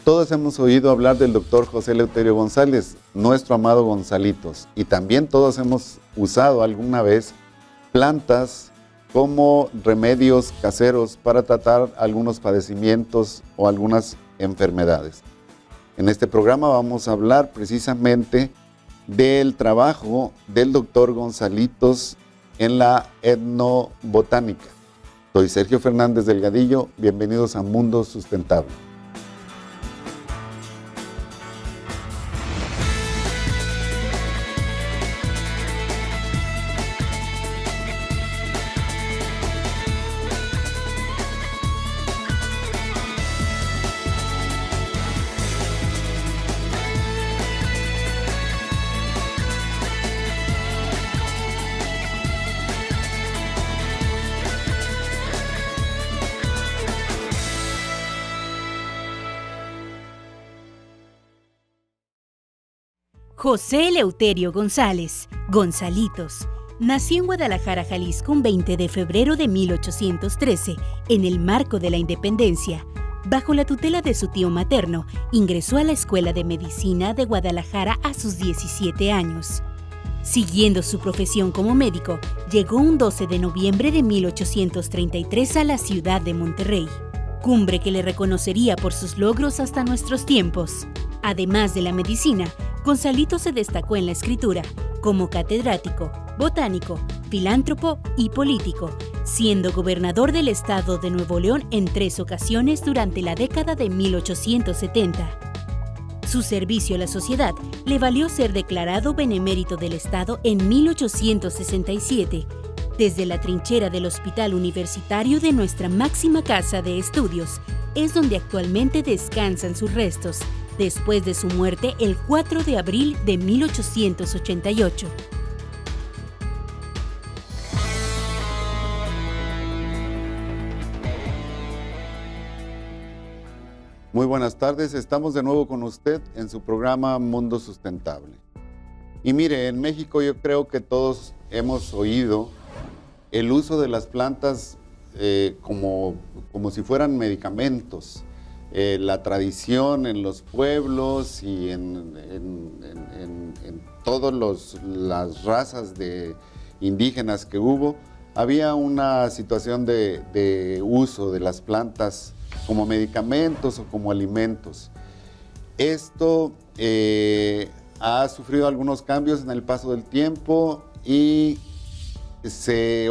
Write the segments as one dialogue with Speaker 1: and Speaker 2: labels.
Speaker 1: Todos hemos oído hablar del doctor José Eleuterio González, nuestro amado Gonzalitos, y también todos hemos usado alguna vez plantas como remedios caseros para tratar algunos padecimientos o algunas enfermedades. En este programa vamos a hablar precisamente del trabajo del doctor Gonzalitos en la etnobotánica. Soy Sergio Fernández Delgadillo, bienvenidos a Mundo Sustentable.
Speaker 2: José Eleuterio González, Gonzalitos, nació en Guadalajara, Jalisco, un 20 de febrero de 1813, en el marco de la independencia. Bajo la tutela de su tío materno, ingresó a la Escuela de Medicina de Guadalajara a sus 17 años. Siguiendo su profesión como médico, llegó un 12 de noviembre de 1833 a la ciudad de Monterrey, cumbre que le reconocería por sus logros hasta nuestros tiempos. Además de la medicina, Gonzalitos se destacó en la escritura, como catedrático, botánico, filántropo y político, siendo gobernador del estado de Nuevo León en 3 ocasiones durante la década de 1870. Su servicio a la sociedad le valió ser declarado benemérito del estado en 1867, desde la trinchera del Hospital Universitario de nuestra máxima casa de estudios, es donde actualmente descansan sus restos, después de su muerte el 4 de abril de 1888.
Speaker 1: Muy buenas tardes, estamos de nuevo con usted en su programa Mundo Sustentable. Y mire, en México yo creo que todos hemos oído el uso de las plantas como si fueran medicamentos. La tradición en los pueblos y en todas las razas indígenas que hubo, había una situación de uso de las plantas como medicamentos o como alimentos. Esto ha sufrido algunos cambios en el paso del tiempo y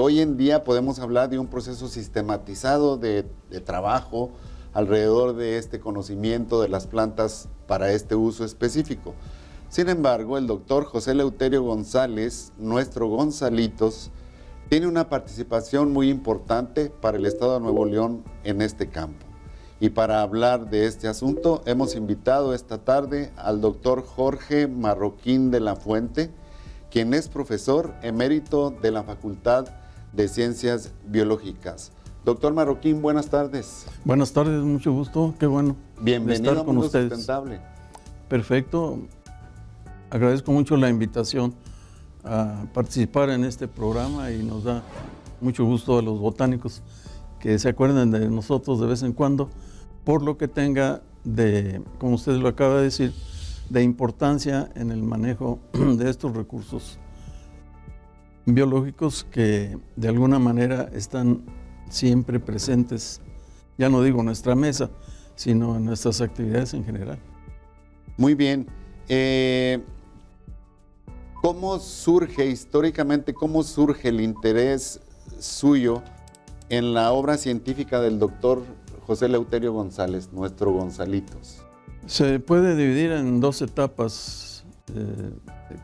Speaker 1: hoy en día podemos hablar de un proceso sistematizado de trabajo alrededor de este conocimiento de las plantas para este uso específico. Sin embargo, el doctor José Eleuterio González, nuestro Gonzalitos, tiene una participación muy importante para el estado de Nuevo León en este campo. Y para hablar de este asunto, hemos invitado esta tarde al doctor Jorge Marroquín de la Fuente, quien es profesor emérito de la Facultad de Ciencias Biológicas. Doctor Marroquín, buenas tardes.
Speaker 3: Buenas tardes, mucho gusto, qué bueno.
Speaker 1: Bienvenido
Speaker 3: estar
Speaker 1: a
Speaker 3: con
Speaker 1: Mundo
Speaker 3: ustedes.
Speaker 1: Sustentable.
Speaker 3: Perfecto, agradezco mucho la invitación a participar en este programa y nos da mucho gusto a los botánicos que se acuerden de nosotros de vez en cuando, por lo que tenga de, como usted lo acaba de decir, de importancia en el manejo de estos recursos biológicos que de alguna manera están siempre presentes, ya no digo en nuestra mesa, sino en nuestras actividades en general.
Speaker 1: Muy bien. ¿Cómo surge históricamente, cómo surge el interés suyo en la obra científica del doctor José Eleuterio González, nuestro Gonzalitos?
Speaker 3: Se puede dividir en 2 etapas.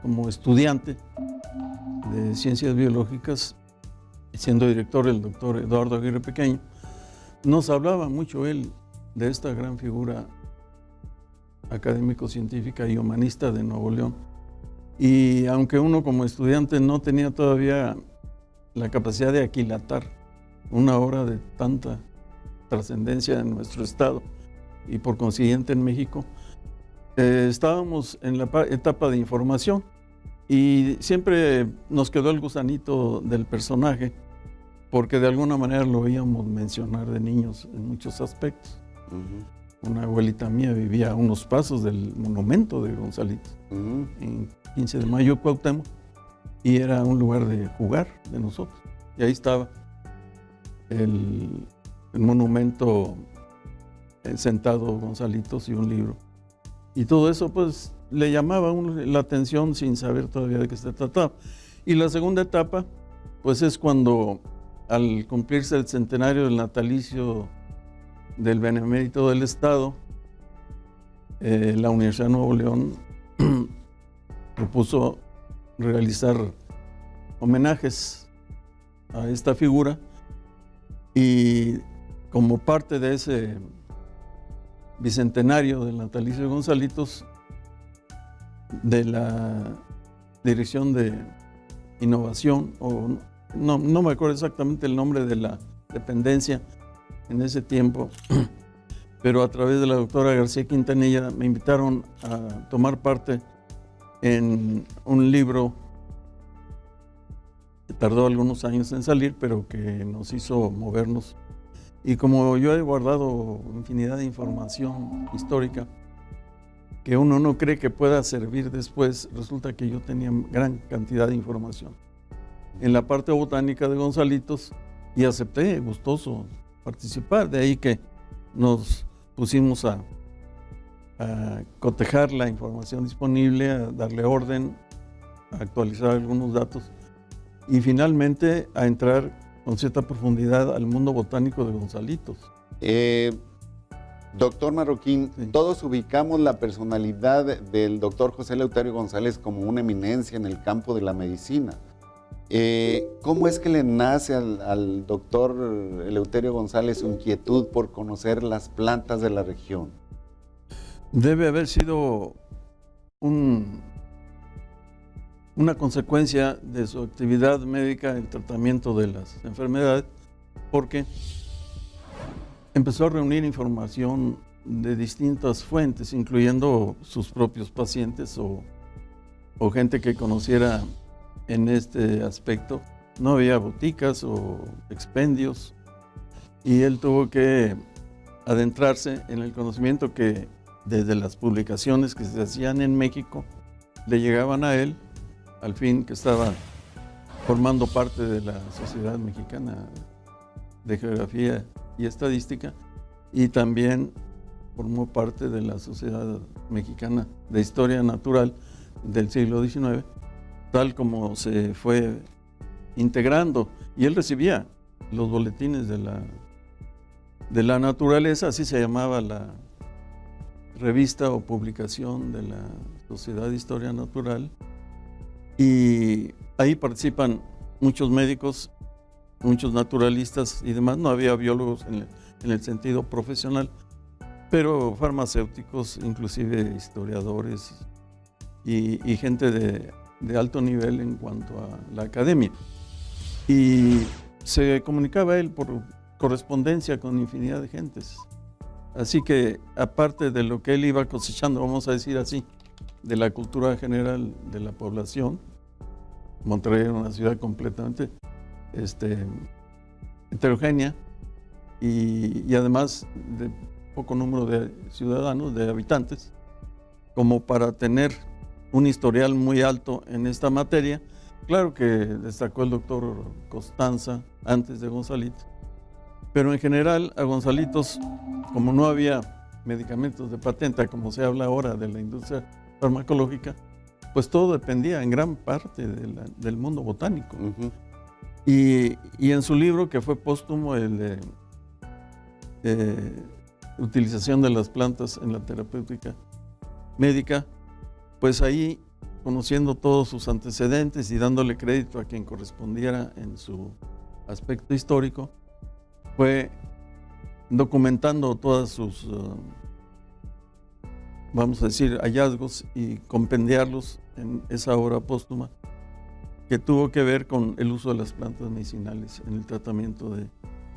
Speaker 3: Como estudiante de ciencias biológicas, siendo director el doctor Eduardo Aguirre Pequeño, nos hablaba mucho él de esta gran figura académico-científica y humanista de Nuevo León. Y aunque uno como estudiante no tenía todavía la capacidad de aquilatar una obra de tanta trascendencia en nuestro estado y por consiguiente en México, estábamos en la etapa de información y siempre nos quedó el gusanito del personaje porque de alguna manera lo oíamos mencionar de niños en muchos aspectos. una abuelita mía vivía a unos pasos del monumento de Gonzalitos, en 15 de mayo, Cuauhtémoc, y era un lugar de jugar de nosotros. Y ahí estaba el monumento sentado Gonzalitos y un libro. Y todo eso pues le llamaba a uno la atención sin saber todavía de qué se trataba. Y la segunda etapa pues es cuando, al cumplirse el centenario del natalicio del Benemérito del Estado, la Universidad de Nuevo León propuso realizar homenajes a esta figura, y como parte de ese bicentenario del natalicio de Gonzalitos, de la Dirección de Innovación, o no me acuerdo exactamente el nombre de la dependencia en ese tiempo, pero a través de la doctora García Quintanilla me invitaron a tomar parte en un libro que tardó algunos años en salir, pero que nos hizo movernos. Y como yo he guardado infinidad de información histórica que uno no cree que pueda servir después, resulta que yo tenía gran cantidad de información en la parte botánica de Gonzalitos y acepté gustoso participar. De ahí que nos pusimos a cotejar la información disponible, a darle orden, a actualizar algunos datos y finalmente a entrar con cierta profundidad al mundo botánico de Gonzalitos.
Speaker 1: Doctor Marroquín,
Speaker 3: Sí.
Speaker 1: Todos ubicamos la personalidad del doctor José Eleuterio González como una eminencia en el campo de la medicina. ¿Cómo es que le nace al doctor Eleuterio González su inquietud por conocer las plantas de la región?
Speaker 3: Debe haber sido una consecuencia de su actividad médica en el tratamiento de las enfermedades, porque empezó a reunir información de distintas fuentes, incluyendo sus propios pacientes o gente que conociera en este aspecto. No había boticas o expendios y él tuvo que adentrarse en el conocimiento que desde las publicaciones que se hacían en México le llegaban a él, al fin que estaba formando parte de la Sociedad Mexicana de Geografía y Estadística, y también formó parte de la Sociedad Mexicana de Historia Natural del siglo XIX, tal como se fue integrando. Y él recibía los boletines de la naturaleza, así se llamaba la revista o publicación de la Sociedad de Historia Natural, y ahí participan muchos médicos, muchos naturalistas y demás. No había biólogos en el sentido profesional, pero farmacéuticos, inclusive historiadores y gente de alto nivel en cuanto a la academia. Y se comunicaba él por correspondencia con infinidad de gentes. Así que, aparte de lo que él iba cosechando, vamos a decir así, de la cultura general de la población, Monterrey era una ciudad completamente heterogénea y además de poco número de ciudadanos, de habitantes, como para tener un historial muy alto en esta materia. Claro que destacó el doctor Costanza antes de Gonzalitos, pero en general a Gonzalitos, como no había medicamentos de patente, como se habla ahora de la industria farmacológica, pues todo dependía en gran parte del mundo botánico.
Speaker 1: Uh-huh.
Speaker 3: Y en su libro, que fue póstumo, el de utilización de las plantas en la terapéutica médica, pues ahí, conociendo todos sus antecedentes y dándole crédito a quien correspondiera en su aspecto histórico, fue documentando todas sus, vamos a decir, hallazgos y compendiarlos en esa obra póstuma que tuvo que ver con el uso de las plantas medicinales en el tratamiento de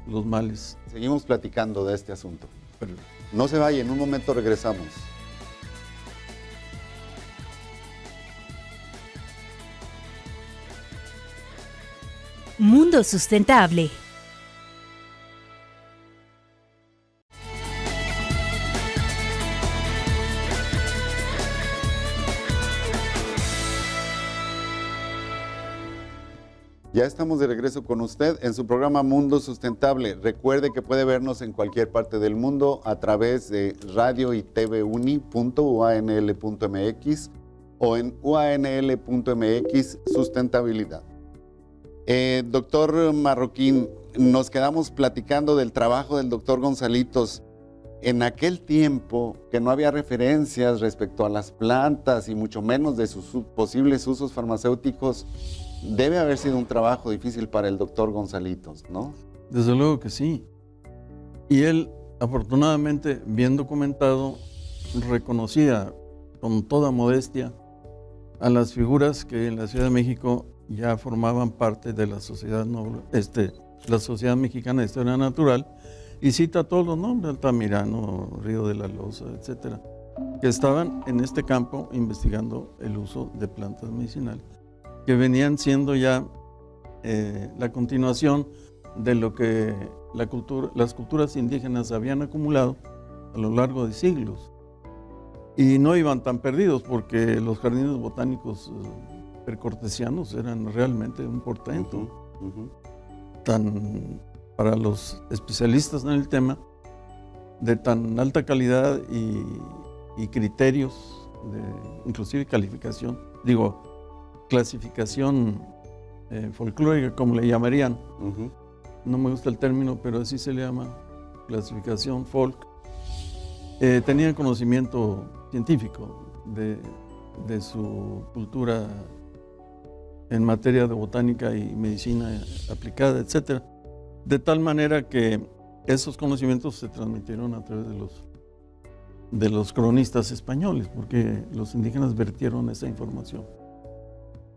Speaker 3: los males.
Speaker 1: Seguimos platicando de este asunto.
Speaker 3: Pero,
Speaker 1: No se vaya, en un momento regresamos.
Speaker 2: Mundo Sustentable.
Speaker 1: Ya estamos de regreso con usted en su programa Mundo Sustentable. Recuerde que puede vernos en cualquier parte del mundo a través de radio y tvuni.uanl.mx o en uanl.mx Sustentabilidad. Doctor Marroquín, nos quedamos platicando del trabajo del doctor Gonzalitos. En aquel tiempo que no había referencias respecto a las plantas y mucho menos de sus posibles usos farmacéuticos, debe haber sido un trabajo difícil para el doctor Gonzalitos, ¿no?
Speaker 3: Desde luego que sí. Y él, afortunadamente, bien documentado, reconocía con toda modestia a las figuras que en la Ciudad de México ya formaban parte de la Sociedad la Sociedad Mexicana de Historia Natural, y cita todos los nombres: Altamirano, Río de la Loza, etcétera, que estaban en este campo investigando el uso de plantas medicinales, que venían siendo ya la continuación de lo que las culturas indígenas habían acumulado a lo largo de siglos. Y no iban tan perdidos, porque los jardines botánicos precortesianos eran realmente un portento. Para los especialistas en el tema, de tan alta calidad y criterios, inclusive clasificación folclórica, como le llamarían. No me gusta el término, pero así se le llama, clasificación folk. Tenían conocimiento científico de su cultura en materia de botánica y medicina aplicada, etcétera. De tal manera que esos conocimientos se transmitieron a través de los cronistas españoles, porque los indígenas vertieron esa información.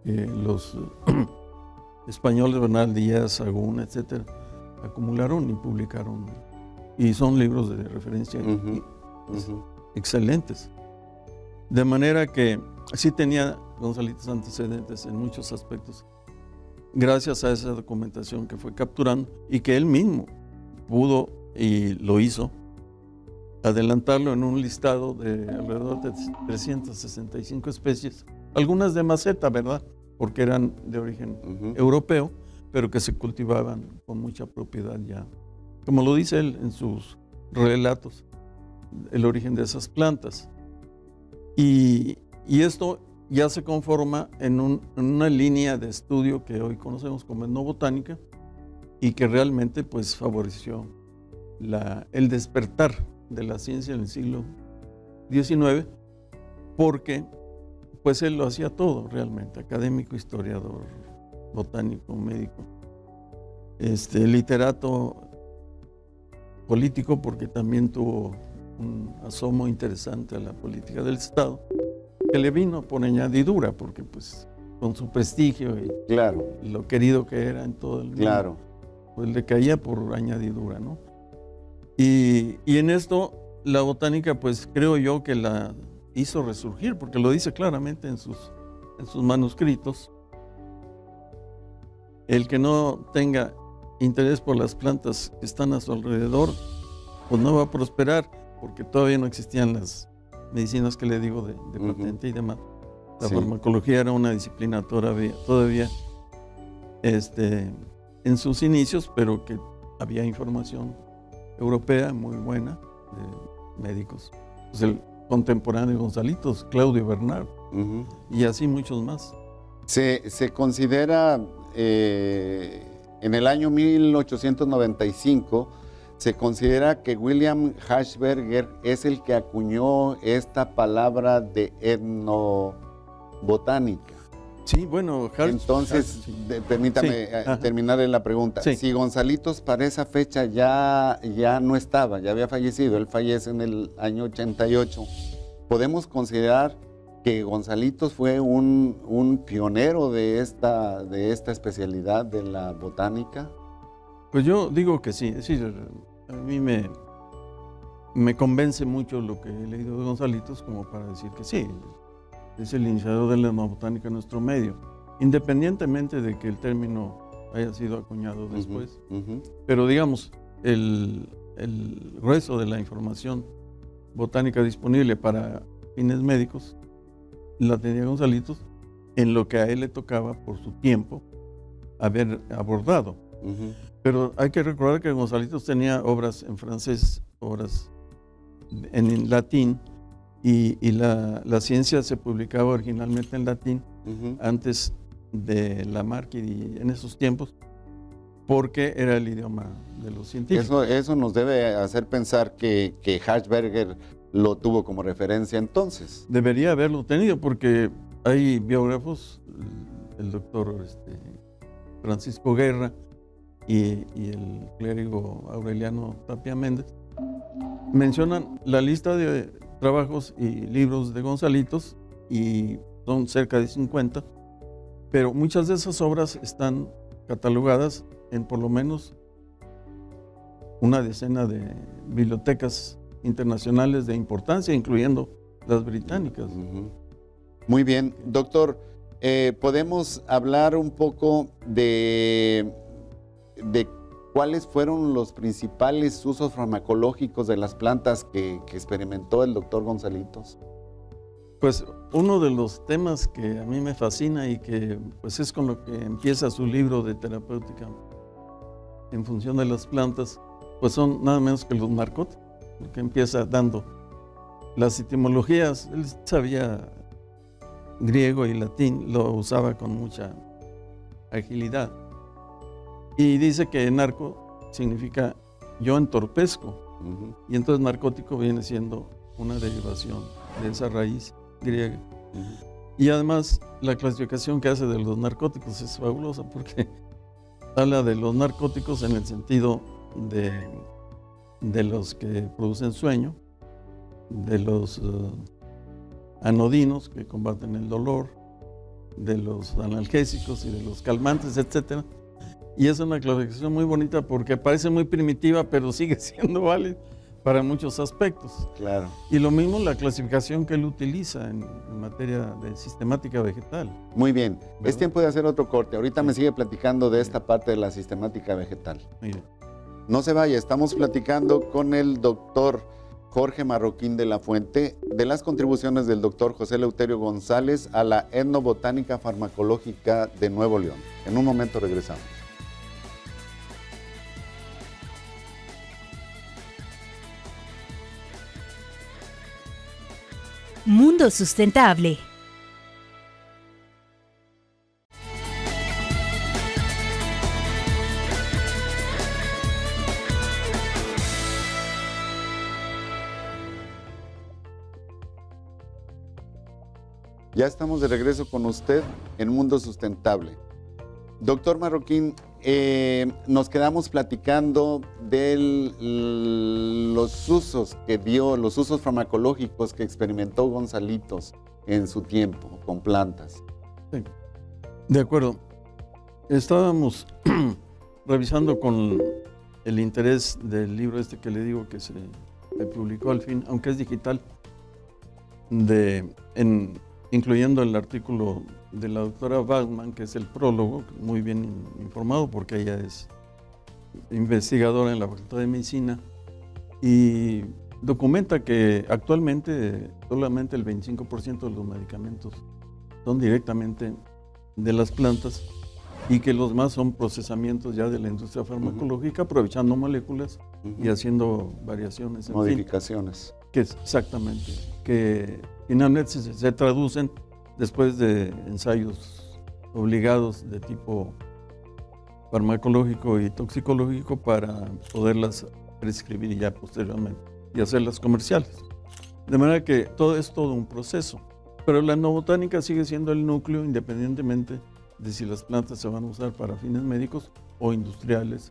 Speaker 3: Los españoles, Bernal Díaz, Sagún, etcétera, acumularon y publicaron, y son libros de referencia excelentes. De manera que sí tenía Gonzalitos antecedentes en muchos aspectos, gracias a esa documentación que fue capturando, y que él mismo pudo, y lo hizo, adelantarlo en un listado de alrededor de 365 especies, algunas de maceta, ¿verdad?, porque eran de origen europeo, pero que se cultivaban con mucha propiedad ya. Como lo dice él en sus relatos, el origen de esas plantas. Y esto ya se conforma en una línea de estudio que hoy conocemos como etnobotánica, y que realmente pues favoreció el despertar de la ciencia en el siglo XIX, porque pues él lo hacía todo realmente: académico, historiador, botánico, médico, literato, político, porque también tuvo un asomo interesante a la política del Estado, que le vino por añadidura, porque pues con su prestigio y lo querido que era en todo el mundo, pues le caía por añadidura, ¿no? Y en esto la botánica, pues creo yo que la hizo resurgir, porque lo dice claramente en sus manuscritos. El que no tenga interés por las plantas que están a su alrededor, pues no va a prosperar, porque todavía no existían las medicinas que le digo de patente y demás. La farmacología era una disciplina todavía en sus inicios, pero que había información europea muy buena de médicos. Pues el contemporáneo de Gonzalitos, Claudio Bernard, y así muchos más.
Speaker 1: Se considera, en el año 1895, se considera que William Hashberger es el que acuñó esta palabra de etnobotánica.
Speaker 3: Sí, bueno,
Speaker 1: entonces, permítame terminar en la pregunta.
Speaker 3: Sí.
Speaker 1: Si Gonzalitos para esa fecha ya no estaba, ya había fallecido, él fallece en el año 88, ¿podemos considerar que Gonzalitos fue un pionero de esta especialidad de la botánica?
Speaker 3: Pues yo digo que sí. Es decir, a mí me convence mucho lo que he leído de Gonzalitos como para decir que sí, es el iniciador de la etnobotánica en nuestro medio, independientemente de que el término haya sido acuñado después. Pero digamos, el grueso de la información botánica disponible para fines médicos la tenía Gonzalitos, en lo que a él le tocaba por su tiempo haber abordado. Pero hay que recordar que Gonzalitos tenía obras en francés, obras en latín, y la ciencia se publicaba originalmente en latín antes de Lamarck y en esos tiempos, porque era el idioma de los científicos.
Speaker 1: Eso nos debe hacer pensar que Hirschberger lo tuvo como referencia entonces.
Speaker 3: Debería haberlo tenido, porque hay biógrafos, el doctor Francisco Guerra y el clérigo Aureliano Tapia Méndez, mencionan la lista de trabajos y libros de Gonzalitos, y son cerca de 50, pero muchas de esas obras están catalogadas en por lo menos una decena de bibliotecas internacionales de importancia, incluyendo las británicas.
Speaker 1: Muy bien, doctor, ¿podemos hablar un poco de cuáles fueron los principales usos farmacológicos de las plantas que experimentó el doctor Gonzalitos?
Speaker 3: Pues uno de los temas que a mí me fascina y que pues es con lo que empieza su libro de terapéutica en función de las plantas, pues son nada menos que los narcóticos, porque empieza dando las etimologías. Él sabía griego y latín, lo usaba con mucha agilidad. Y dice que narco significa yo entorpezco, y entonces narcótico viene siendo una derivación de esa raíz griega. Y además la clasificación que hace de los narcóticos es fabulosa, porque habla de los narcóticos en el sentido de los que producen sueño, de los anodinos que combaten el dolor, de los analgésicos y de los calmantes, etcétera. Y es una clasificación muy bonita porque parece muy primitiva, pero sigue siendo válida para muchos aspectos.
Speaker 1: Claro.
Speaker 3: Y lo mismo la clasificación que él utiliza en materia de sistemática vegetal.
Speaker 1: Muy bien.
Speaker 3: ¿Verdad?
Speaker 1: Es tiempo de hacer otro corte. Ahorita me sigue platicando de esta parte de la sistemática vegetal.
Speaker 3: Mire.
Speaker 1: No se vaya, estamos platicando con el doctor Jorge Marroquín de la Fuente de las contribuciones del doctor José Eleuterio González a la etnobotánica farmacológica de Nuevo León. En un momento regresamos.
Speaker 2: Mundo Sustentable.
Speaker 1: Ya estamos de regreso con usted en Mundo Sustentable. Doctor Marroquín, nos quedamos platicando de los usos que dio, los usos farmacológicos que experimentó Gonzalitos en su tiempo con plantas.
Speaker 3: Sí. De acuerdo. Estábamos revisando con el interés del libro este que le digo que se publicó al fin, aunque es digital, incluyendo el artículo de la doctora Bachmann, que es el prólogo, muy bien informado porque ella es investigadora en la Facultad de Medicina, y documenta que actualmente solamente el 25% de los medicamentos son directamente de las plantas, y que los más son procesamientos ya de la industria farmacológica, aprovechando moléculas y haciendo variaciones.
Speaker 1: Modificaciones.
Speaker 3: Que exactamente, que finalmente se traducen después de ensayos obligados de tipo farmacológico y toxicológico para poderlas prescribir ya posteriormente y hacerlas comerciales. De manera que todo es todo un proceso, pero la etnobotánica sigue siendo el núcleo independientemente de si las plantas se van a usar para fines médicos o industriales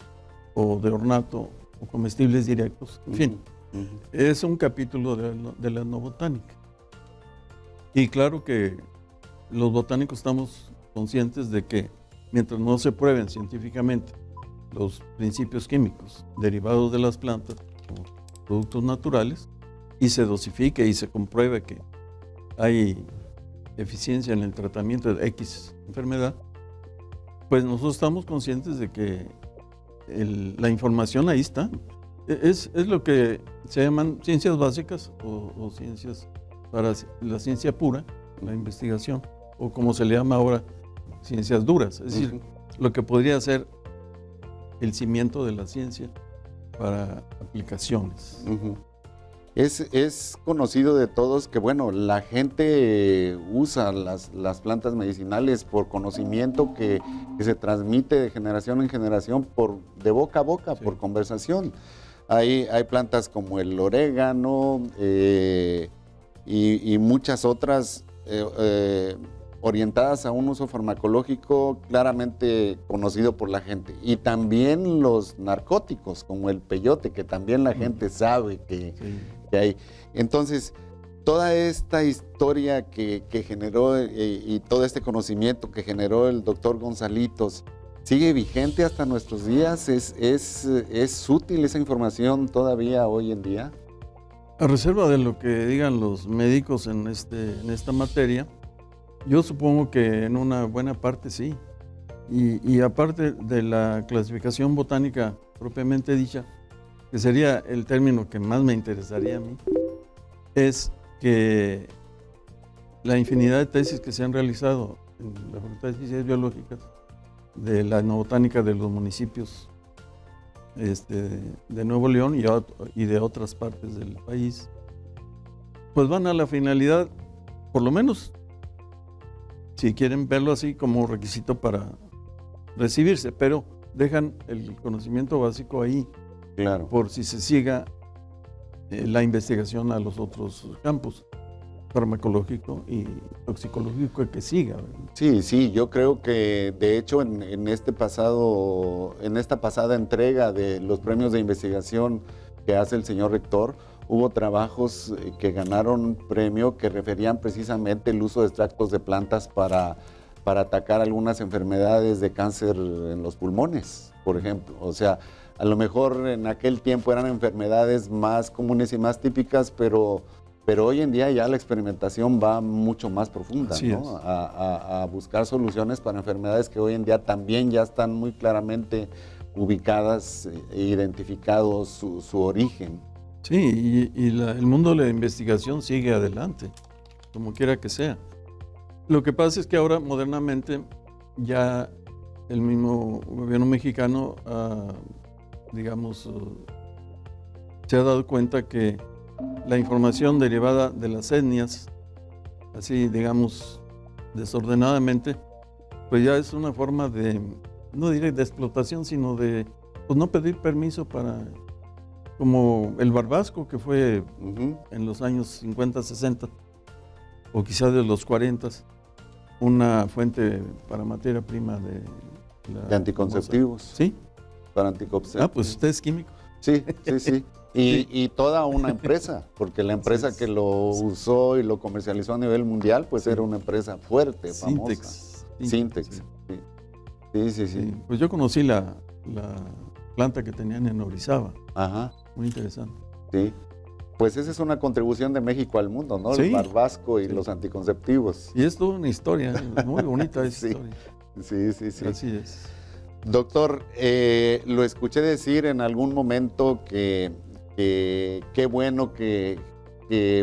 Speaker 3: o de ornato o comestibles directos, en fin. Es un capítulo de la etnobotánica. Y claro que los botánicos estamos conscientes de que mientras no se prueben científicamente los principios químicos derivados de las plantas como productos naturales y se dosifique y se compruebe que hay eficiencia en el tratamiento de X enfermedad, pues nosotros estamos conscientes de que la información ahí está. Es lo que se llaman ciencias básicas o ciencias para la ciencia pura, la investigación, o como se le llama ahora, ciencias duras. Es decir, lo que podría ser el cimiento de la ciencia para aplicaciones.
Speaker 1: Ujú. Es conocido de todos que, bueno, la gente usa las plantas medicinales por conocimiento que se transmite de generación en generación, de boca a boca,
Speaker 3: Sí.
Speaker 1: por conversación. Hay plantas como el orégano y muchas otras orientadas a un uso farmacológico claramente conocido por la gente. Y también los narcóticos, como el peyote, que también la gente sabe que hay. Entonces, toda esta historia que generó y todo este conocimiento que generó el doctor Gonzalitos, ¿sigue vigente hasta nuestros días? ¿Es útil esa información todavía hoy en día?
Speaker 3: A reserva de lo que digan los médicos en esta materia, yo supongo que en una buena parte sí. Y aparte de la clasificación botánica propiamente dicha, que sería el término que más me interesaría a mí, es que la infinidad de tesis que se han realizado en la Facultad de Ciencias Biológicas de la etnobotánica de los municipios de Nuevo León y de otras partes del país, pues van a la finalidad, por lo menos, si quieren verlo así, como requisito para recibirse, pero dejan el conocimiento básico ahí,
Speaker 1: Claro.
Speaker 3: por si se siga la investigación a los otros campos, farmacológico y toxicológico que siga.
Speaker 1: Sí, yo creo que de hecho en esta pasada entrega de los premios de investigación que hace el señor rector, hubo trabajos que ganaron premio que referían precisamente el uso de extractos de plantas para atacar algunas enfermedades de cáncer en los pulmones, por ejemplo. O sea, a lo mejor en aquel tiempo eran enfermedades más comunes y más típicas, pero hoy en día ya la experimentación va mucho más profunda,
Speaker 3: Así
Speaker 1: ¿no?
Speaker 3: es.
Speaker 1: A buscar soluciones para enfermedades que hoy en día también ya están muy claramente ubicadas e identificados su origen.
Speaker 3: Sí, el mundo de la investigación sigue adelante, como quiera que sea. Lo que pasa es que ahora, modernamente, ya el mismo gobierno mexicano se ha dado cuenta que la información derivada de las etnias, así digamos desordenadamente, pues ya es una forma de, no diré de explotación, sino de pues no pedir permiso para, como el barbasco que fue en los años 50, 60, o quizás de los 40, una fuente para materia prima
Speaker 1: de anticonceptivos.
Speaker 3: ¿Sí?
Speaker 1: Para anticonceptivos.
Speaker 3: Pues usted es químico.
Speaker 1: Sí. Y toda una empresa, porque la empresa que lo usó y lo comercializó a nivel mundial, pues era una empresa fuerte, famosa. Sintex. Sí.
Speaker 3: Pues yo conocí la planta que tenían en Orizaba.
Speaker 1: Ajá.
Speaker 3: Muy interesante.
Speaker 1: Sí. Pues esa es una contribución de México al mundo, ¿no?
Speaker 3: Sí.
Speaker 1: El barbasco y los anticonceptivos.
Speaker 3: Y es toda una historia, muy bonita esa
Speaker 1: Sí.
Speaker 3: historia.
Speaker 1: Sí.
Speaker 3: Así es.
Speaker 1: Doctor, lo escuché decir en algún momento que qué bueno que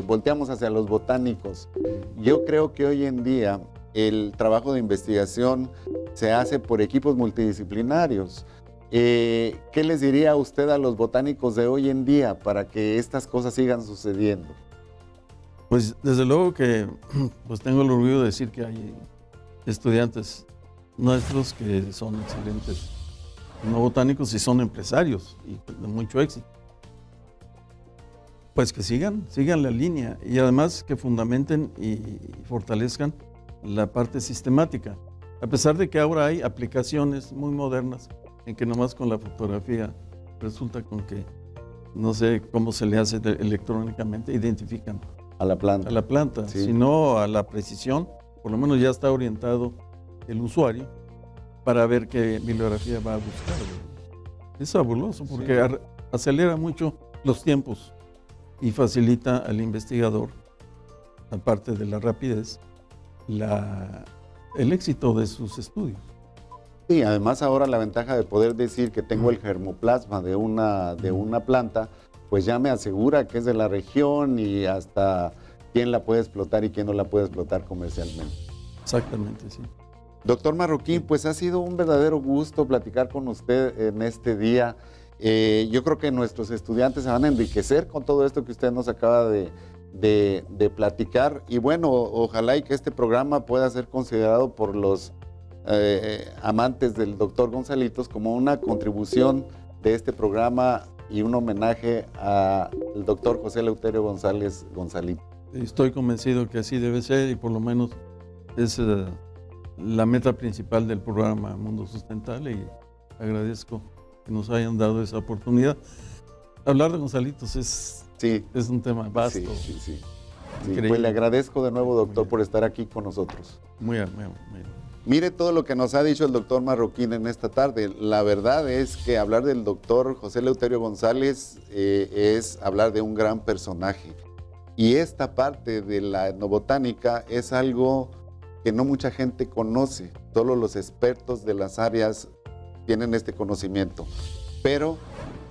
Speaker 1: volteamos hacia los botánicos. Yo creo que hoy en día el trabajo de investigación se hace por equipos multidisciplinarios. ¿Qué les diría usted a los botánicos de hoy en día para que estas cosas sigan sucediendo?
Speaker 3: Pues desde luego que pues tengo el orgullo de decir que hay estudiantes nuestros que son excelentes no botánicos y son empresarios y de mucho éxito. Pues que sigan la línea y además que fundamenten y fortalezcan la parte sistemática. A pesar de que ahora hay aplicaciones muy modernas en que nomás con la fotografía resulta con que no sé cómo se le hace electrónicamente, identifican
Speaker 1: a la planta,
Speaker 3: sí. Sino a la precisión, por lo menos ya está orientado el usuario para ver qué bibliografía va a buscar. Es fabuloso porque acelera mucho los tiempos y facilita al investigador, aparte de la rapidez, el éxito de sus estudios.
Speaker 1: Sí, además ahora la ventaja de poder decir que tengo el germoplasma de una planta, pues ya me asegura que es de la región y hasta quién la puede explotar y quién no la puede explotar comercialmente.
Speaker 3: Exactamente, sí.
Speaker 1: Doctor Marroquín, pues ha sido un verdadero gusto platicar con usted en este día. Yo creo que nuestros estudiantes se van a enriquecer con todo esto que usted nos acaba de platicar. Y bueno, ojalá y que este programa pueda ser considerado por los amantes del doctor Gonzalitos como una contribución de este programa y un homenaje al doctor José Eleuterio González Gonzalito.
Speaker 3: Estoy convencido que así debe ser y por lo menos es la meta principal del programa Mundo Sustentable, y agradezco que nos hayan dado esa oportunidad. Hablar de Gonzalitos es un tema vasto.
Speaker 1: Sí. Pues le agradezco de nuevo, doctor, por estar aquí con nosotros.
Speaker 3: Muy bien.
Speaker 1: Mire todo lo que nos ha dicho el doctor Marroquín en esta tarde. La verdad es que hablar del doctor José Eleuterio González es hablar de un gran personaje. Y esta parte de la etnobotánica es algo que no mucha gente conoce. Solo los expertos de las áreas tienen este conocimiento. Pero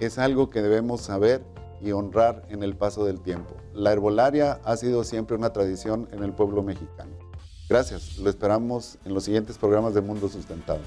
Speaker 1: es algo que debemos saber y honrar en el paso del tiempo. La herbolaria ha sido siempre una tradición en el pueblo mexicano. Gracias, lo esperamos en los siguientes programas de Mundo Sustentable.